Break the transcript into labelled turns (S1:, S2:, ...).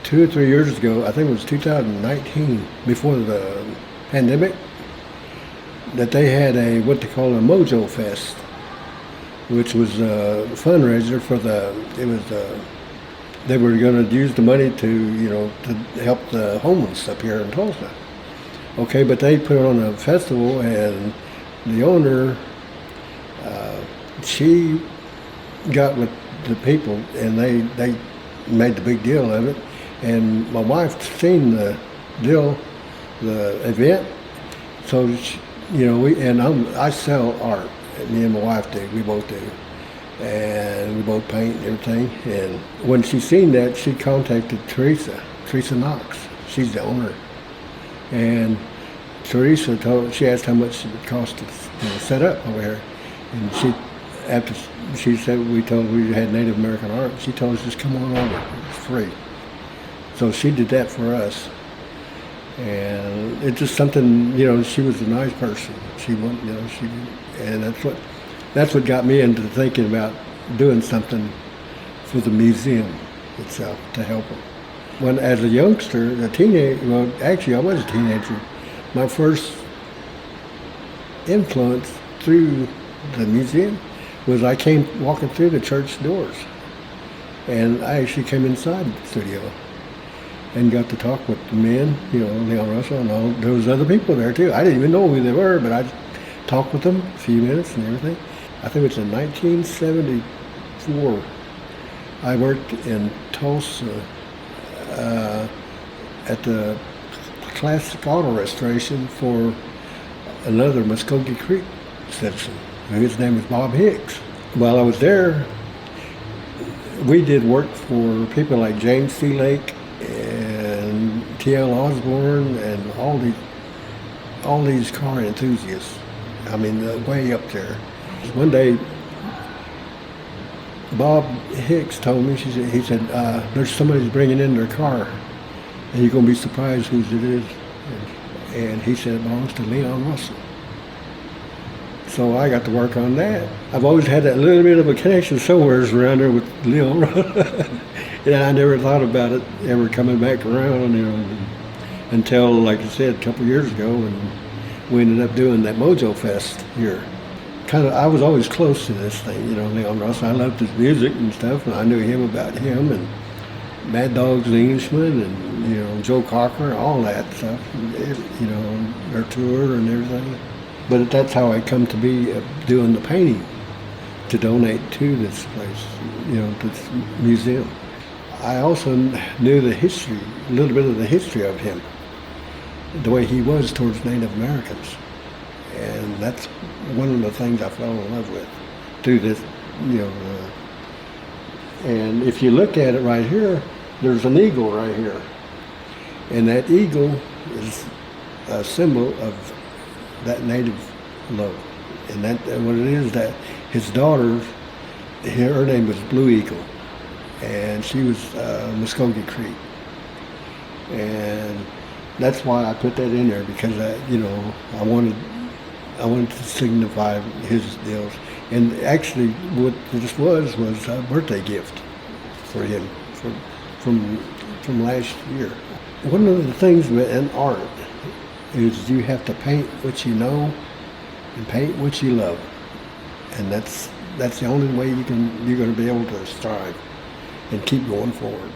S1: 2 or 3 years ago, I think it was 2019, before the pandemic, that they had a what they call a Mojo Fest, which was a fundraiser for they were going to use the money to help the homeless up here in Tulsa. Okay, but they put on a festival, and the owner, she got with the people, and they made the big deal of it. And my wife seen the event, so I sell art. Me and my wife do. We both do, and we both paint and everything. And when she seen that, she contacted Teresa Knox. She's the owner, and she asked how much it would cost to set up over here, and after she said we told her we had Native American art, she told us just come on over. It's free. So she did that for us, and it's just something. She was a nice person. And that's what got me into thinking about doing something for the museum itself to help them. When as a youngster, actually I was a teenager. My first influence through the museum was I came walking through the church doors, and I actually came inside the studio and got to talk with the men, Leon Russell and all. There was other people there too. I didn't even know who they were, but I talked with them a few minutes and everything. I think it was in 1974. I worked in Tulsa at the classic auto restoration for another Mvskoke Creek citizen. His name was Bob Hicks. While I was there, we did work for people like James C. Lake and T.L. Osborne and all these car enthusiasts. I mean, way up there. One day, Bob Hicks told me, he said, there's somebody's bringing in their car, and you're going to be surprised whose it is. And he said it belongs to Leon Russell. So I got to work on that. I've always had that little bit of a connection somewhere around there with Leon Russell. And I never thought about it ever coming back around, until, like I said, a couple of years ago, and we ended up doing that Mojo Fest here. I was always close to this thing, Leon Russell. I loved his music and stuff, and I knew about him, and Mad Dog's the Englishman, and Joe Cocker, all that stuff, their tour and everything. But that's how I come to be doing the painting, to donate to this place, this museum. I also knew the history, a little bit of the history of him, the way he was towards Native Americans. And that's one of the things I fell in love with through this, and if you look at it right here, there's an eagle right here. And that eagle is a symbol of that Native love. And what it is, that his daughter, her name was Blue Eagle, and she was Mvskoke Creek. And that's why I put that in there, because I wanted to signify his deals. And actually, what this was a birthday gift for him from last year. One of the things in art is you have to paint what you know and paint what you love, and that's the only way you're going to be able to strive and keep going forward.